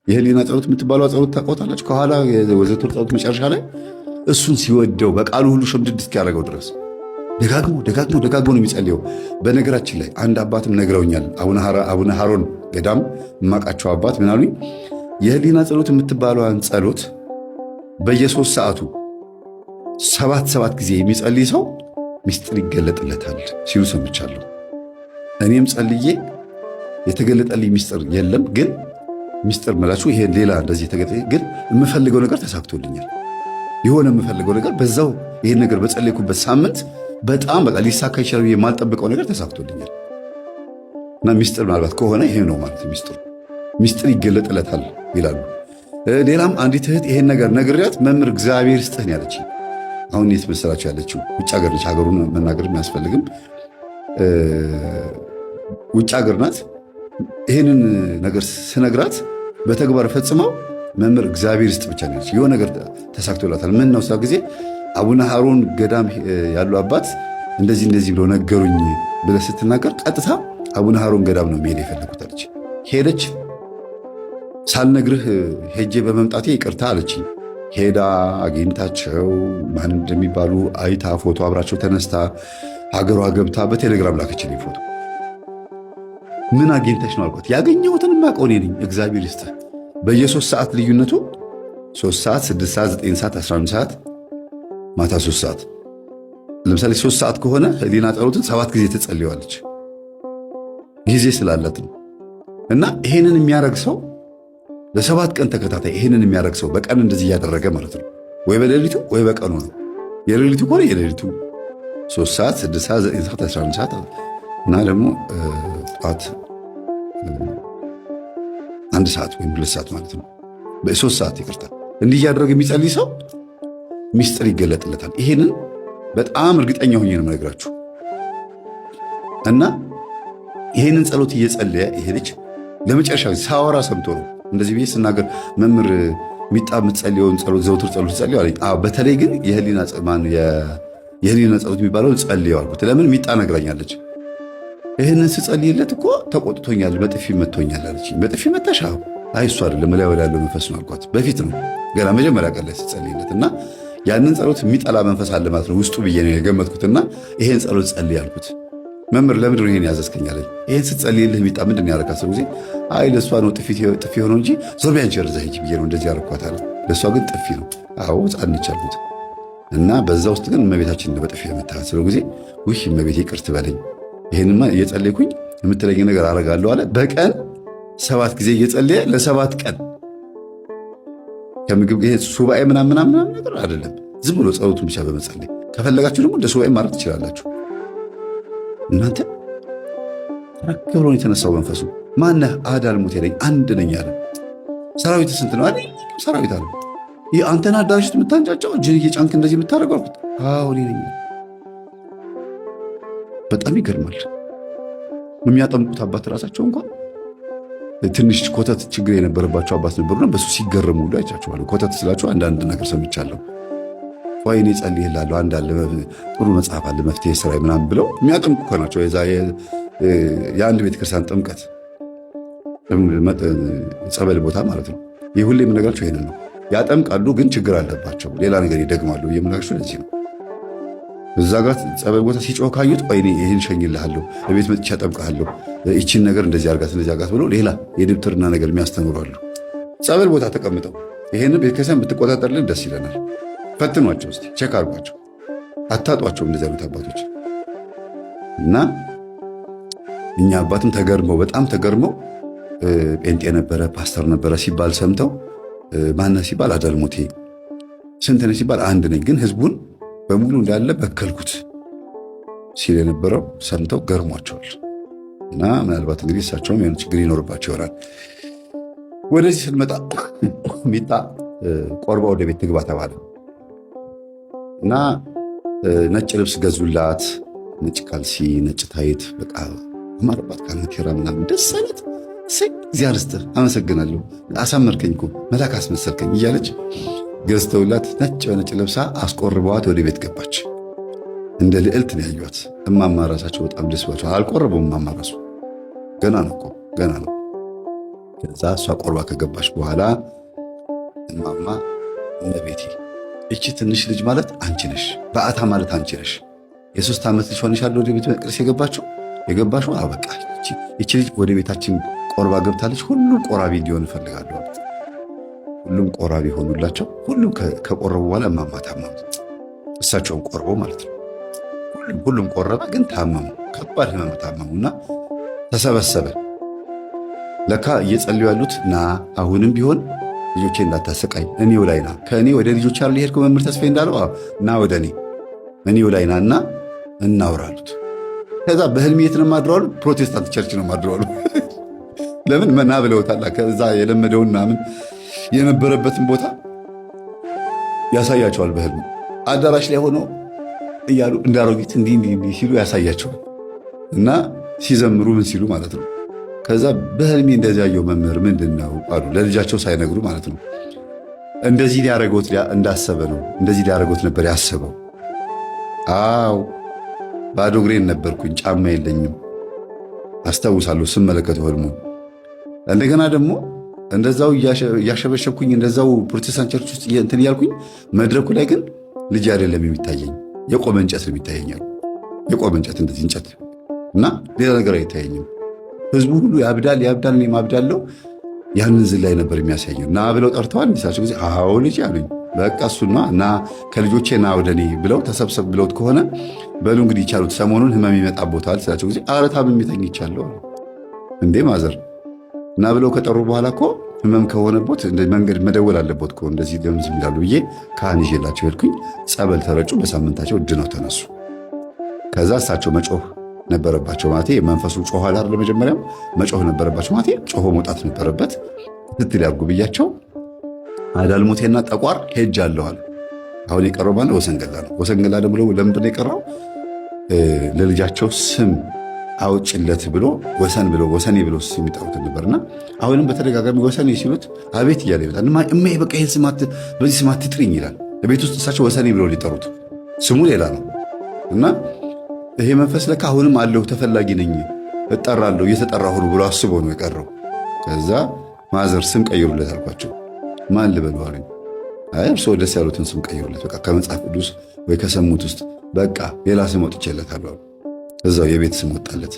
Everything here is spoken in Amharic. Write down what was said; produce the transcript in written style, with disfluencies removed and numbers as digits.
የህሊና ጸሎት የምትባለው ጸሎት ታውቃላችሁ? ከኋላ የዘወትር ጸሎት መጨረሻ ላይ እሱን ሲወደው በቃሉ ሁሉ ሽምድድ እስኪያደርገው ድረስ ደጋግሞ ነው የሚጸልየው። በነገራችን ላይ አንድ አባትም ነግረውኛል። አቡነ ሀሮን ገዳም የማውቃቸው አባት ምን አሉኝ? የህሊና ጸሎት የምትባለዋን ጸሎት በየ3 ሰዓቱ 7 ጊዜ የሚጸልይ ሰው ሚስጥር ይገለጥለታል ሲሉ ሰምቻለሁ። እኔም ጸልዬ የተገለጠልኝ ሚስጥር የለም፣ ግን ሚስጥር መላችሁ ይሄ ሌላ እንደዚህ የተገለጠ ግን የምፈልገው ነገር ተሳክቶልኛል። የሆነ የምፈልገው ነገር በዛው ይሄን ነገር በጸለይኩበት ሳምንት በጣም በቃ ሊሳካ ይችላል የማልጠብቀው ነገር ተሳክቶልኛል። እና ሚስጥር ምናልባት ከሆነ ይሄ ነው ማለት ሚስጥር ይገለጥለታል ይላሉ። ሌላም አንዲት እህት ይሄን ነገር ነግሬያት መምህር እግዚአብሔር ስጥህን ያለች አሁን የት መሰላችሁ ያለችው? ውጭ ሀገር ነች። ሀገሩን መናገር የሚያስፈልግም ውጭ ሀገር ናት። ይህንን ነገር ስነግራት በተግባር ፈጽመው መምህር እግዚአብሔር ስጥ ብቻ ነች። የሆነ ነገር ተሳክቶላታል። ምን ነው ጊዜ አቡነ ሀሮን ገዳም ያሉ አባት እንደዚህ ብለው ነገሩኝ ብለህ ስትናገር ቀጥታ አቡነ ሀሮን ገዳም ነው መሄድ የፈለጉት አለች። ሄደች። ሳልነግርህ ሄጄ በመምጣቴ ይቅርታ አለችኝ። ሄዳ አግኝታቸው ማን እንደሚባሉ አይታ ፎቶ አብራቸው ተነስታ ሀገሯ ገብታ በቴሌግራም ላከችልኝ ፎቶ። ምን አግኝተሽ ነው አልኳት። ያገኘሁትን ማቀው እኔ ነኝ። እግዚአብሔር ይስጥህ። በየ3 ሰዓት ልዩነቱ 3 ሰዓት፣ 6 ሰዓት፣ 9 ሰዓት፣ 11 ሰዓት፣ ማታ 3 ሰዓት። ለምሳሌ 3 ሰዓት ከሆነ ህሊና ጸሎትን 7 ጊዜ ትጸልየዋለች። ጊዜ ስላላት ነው። እና ይሄንን የሚያደርግ ሰው ለ7 ቀን ተከታታይ ይሄንን የሚያደርግ ሰው በቀን እንደዚህ እያደረገ ማለት ነው። ወይ በሌሊቱ ወይ በቀኑ ነው። የሌሊቱ ከሆነ የሌሊቱ 3 ሰዓት፣ 6 ሰዓት፣ 9 ሰዓት፣ 11 ሰዓት እና ደግሞ ጠዋት 1 ሰዓት ወይም 2 ሰዓት ማለት ነው። በ3 ሰዓት ይቅርታ። እንዲህ እያደረገ የሚጸልይ ሰው ሚስጥር ይገለጥለታል። ይሄንን በጣም እርግጠኛ ሆኜ ነው የምነግራችሁ። እና ይሄንን ጸሎት እየጸለየ ይሄ ልጅ ለመጨረሻ ሳወራ ሰምቶ ነው እንደዚህ ብዬ ስናገር መምህር ሚጣ የምትጸልየውን ጸሎት ዘውትር ጸሎት ጸልዩ አለኝ። በተለይ ግን የህሊና ጸሎት የሚባለውን ጸልየው አልኩት። ለምን ሚጣ ነግራኛለች። ይህንን ስጸልይለት እኮ ተቆጥቶኛል፣ በጥፊ መቶኛል አለች። በጥፊ መታሽ? አይ እሱ አይደለም ላይ ወዳለው መንፈስ ነው አልኳት። በፊት ነው ገና መጀመሪያ ቀን ላይ ስጸልይለት እና ያንን ጸሎት የሚጠላ መንፈስ አለ ማለት ነው ውስጡ ብዬ ነው የገመትኩትና ይሄን ጸሎት ጸልይ አልኩት። መምህር ለምንድን ነው ይሄን ያዘዝከኛለኝ? ይሄን ስትጸልይልህ ሚጣ ምንድን ነው ያደረካት? ጊዜ አይ ለእሷ ነው ጥፊ ሆነው እንጂ ዞር ቢያን ቸርዛ ሂጅ ብዬ ነው እንደዚህ ያደረኳት አለ። ለእሷ ግን ጥፊ ነው። አዎ ሕፃን ነች አልኩት እና በዛ ውስጥ ግን እመቤታችን በጥፊ የመታሃት ስለው ጊዜ ውይ እመቤቴ ይቅር ትበለኝ፣ ይሄንማ እየጸለይኩኝ የምትለኝ ነገር አደርጋለሁ አለ። በቀን 7 ጊዜ እየጸለየ ለ7 ቀን ከምግብ ይሄ ሱባኤ ምናምን ነገር አይደለም፣ ዝም ብሎ ጸሎቱን ብቻ በመጸለይ ከፈለጋችሁ ደግሞ እንደ ሱባኤ ማድረግ ትችላላችሁ። እናንተ ረክ ብሎ የተነሳው መንፈሱ ማነህ? አዳል ሞት የለኝ አንድ ነኝ አለ። ሰራዊት ስንት ነው? ሰራዊት አለ። ይህ አንተን አዳራሽ የምታንጫጫው እጅን እየጫንክ እንደዚህ የምታደርገው አልኩት። አዎ እኔ ነኝ። በጣም ይገርማል። የሚያጠምቁት አባት ራሳቸው እንኳን ትንሽ ኮተት ችግር የነበረባቸው አባት ነበሩና በሱ ሲገረሙ ሁሉ አይቻቸዋለሁ። ኮተት ስላቸው አንዳንድ ነገር ሰምቻለሁ። ወይኔ ጸልይላለሁ አንድ አለ ጥሩ መጽሐፍ አለ መፍትሄ ስራ ምናምን ብለው የሚያጠምቁ ከናቸው። የዛ የአንድ ቤተክርስቲያን ጥምቀት ጸበል ቦታ ማለት ነው። ይህ ሁሌ የምነግራቸው ይሄንን ነው። ያጠምቃሉ ግን ችግር አለባቸው፣ ሌላ ነገር ይደግማሉ። የምነግራቸው ለዚህ ነው። እዛ ጋር ጸበል ቦታ ሲጮህ ካዩት ወይኔ ይህን ሸኝልሃለሁ፣ በቤት መጥቻ ጠምቃለሁ፣ ይቺን ነገር እንደዚህ አርጋት እንደዚህ አርጋት ብለው ሌላ የድብትርና ነገር የሚያስተምሯሉ። ጸበል ቦታ ተቀምጠው ይሄን ቤተክርስቲያን ብትቆጣጠርልን ደስ ይለናል። ፈትኗቸው እስቲ ቼክ አርጓቸው፣ አታጧቸው እንደዚህ አይነት አባቶች። እና እኛ አባትም ተገርመው በጣም ተገርመው ጴንጤ ነበረ ፓስተር ነበረ ሲባል ሰምተው ማነህ ሲባል አዳልሞቴ ስንት ነህ ሲባል አንድ ነኝ ግን ህዝቡን በሙሉ እንዳለ በከልኩት ሲል የነበረው ሰምተው ገርሟቸዋል። እና ምናልባት እንግዲህ እሳቸውም የሆነ ችግር ይኖርባቸው ይሆናል። ወደዚህ ስንመጣ ሚጣ ቆርባ ወደ ቤት ትግባ ተባለ እና ነጭ ልብስ ገዙላት። ነጭ ካልሲ፣ ነጭ ታይት፣ በቃ አማረባት። ካናቴራ ምናምን ደስ አለት። እግዚአብሔር ይስጥህ አመሰግናለሁ፣ አሳመርከኝ እኮ መልአክ አስመሰልከኝ እያለች ገዝተውላት ነጭ በነጭ ለብሳ አስቆርበዋት ወደ ቤት ገባች። እንደ ልዕልት ነው ያዩት። እማማ ራሳቸው በጣም ደስ ብሏቸው አልቆረቡም። እማማ ራሱ ገና ነው እኮ ገና ነው። ከዛ እሷ ቆርባ ከገባች በኋላ እማማ እመቤቴ እቺ ትንሽ ልጅ ማለት አንቺ ነሽ፣ በአታ ማለት አንቺ ነሽ። የ3 ዓመት ልጅ ሆነሻል ወደ ቤተ መቅደስ የገባሽው አበቃ። እቺ ልጅ ወደ ቤታችን ቆርባ ገብታለች። ሁሉም ቆራቢ እንዲሆን እፈልጋለሁ። ሁሉም ቆራቢ ሆኑላቸው። ሁሉም ከቆረቡ በኋላ እማማ ታመሙ። እሳቸውን ቆርበው ማለት ነው። ሁሉም ቆረበ፣ ግን ታመሙ። ከባድ ህመም ታመሙና ተሰበሰበ። ለካ እየጸለዩ ያሉት ና አሁንም ቢሆን ልጆቼ እንዳታሰቃይ እኔው ላይ ና፣ ከእኔ ወደ ልጆች አለ ሄድኩ መምህር ተስፋዬ እንዳለው ና ወደ እኔው ላይ ና እና እናውራሉት። ከዛ በህልም የት ነው ማድረዋሉ? ፕሮቴስታንት ቸርች ነው ማድረዋሉ። ለምን መና ብለውታል። ከዛ የለመደውን ምናምን የነበረበትን ቦታ ያሳያቸዋል። በህልም አዳራሽ ላይ ሆነው እያሉ እንዳሮጊት እንዲህ ሲሉ ያሳያቸዋል። እና ሲዘምሩ ምን ሲሉ ማለት ነው። ከዛ በህልሜ እንደዚህ ያየው መምህር ምንድን ነው አሉ፣ ለልጃቸው ሳይነግሩ ማለት ነው። እንደዚህ ሊያረገውት እንዳሰበ ነው። እንደዚህ ሊያረገውት ነበር ያሰበው። አዎ ባዶ እግሬን ነበርኩኝ፣ ጫማ የለኝም አስታውሳለሁ ስመለከተው ህልሙ። እንደገና ደግሞ እንደዛው እያሸበሸብኩኝ እንደዛው ፕሮቴስታንት ቸርች ውስጥ እንትን እያልኩኝ መድረኩ ላይ ግን ልጅ አይደለም የሚታየኝ፣ የቆመ እንጨት ነው የሚታየኛል። የቆመ እንጨት እንደዚህ እንጨት እና ሌላ ነገር አይታየኝም። ህዝቡ ሁሉ ያብዳል፣ እኔም አብዳለሁ። ያንን ዝላይ ነበር የሚያሳየው። ና ብለው ጠርተዋል። እንዲሳቸው ጊዜ አዎ ልጅ አሉኝ። በቃ እሱና እና ከልጆቼ ና ወደ እኔ ብለው ተሰብሰብ ብለውት ከሆነ በሉ እንግዲህ ይቻሉት፣ ሰሞኑን ህመም ይመጣቦታል ስላቸው ጊዜ ኧረ ታምሜ ተኝቻለሁ አሉ። እንዴ ማዘር እና ብለው ከጠሩ በኋላ እኮ ህመም ከሆነቦት መንገድ መደወል አለቦት እኮ እንደዚህ ለምዝ ይላሉ ብዬ ካህን ይዤላቸው ሄድኩኝ። ጸበል ተረጩ። በሳምንታቸው ድነው ተነሱ። ከዛ እሳቸው መጮህ ነበረባቸው። ማለቴ መንፈሱ ጮህ አላር ለመጀመሪያም መጮህ ነበረባቸው። ማለቴ ጮሆ መውጣት ነበረበት። ክትትል ያርጉ ብያቸው አዳልሞቴና ጠቋር ሄጃለሁ አሉ። አሁን የቀረው ማለት ወሰንገላ ነው። ወሰንገላ ደግሞ ለምንድን ነው የቀረው? ለልጃቸው ስም አውጭለት ብሎ ወሰኔ ብሎ ስም ይጠሩት ነበርና አሁንም በተደጋጋሚ ወሰኔ ሲሉት አቤት እያለ ይመጣል። እማ በቃ ይሄን ስማት በዚህ ስማት ትጥሪኝ ይላል። ቤት ውስጥ እሳቸው ወሰኔ ብሎ ሊጠሩት ስሙ ሌላ ነው እና ይሄ መንፈስ ለካ አሁንም አለሁ ተፈላጊ ነኝ እጠራለሁ እየተጠራሁ ነው ብሎ አስቦ ነው የቀረው። ከዛ ማዘር ስም ቀይሩለት አልኳቸው። ማን ልበሉ አሉኝ። አይ እርስዎ ደስ ያሉትን ስም ቀይሩለት፣ በቃ ከመጽሐፍ ቅዱስ ወይ ከሰሙት ውስጥ በቃ ሌላ ስም ወጥቼለታለሁ። እዛው የቤት ስም ወጣለት።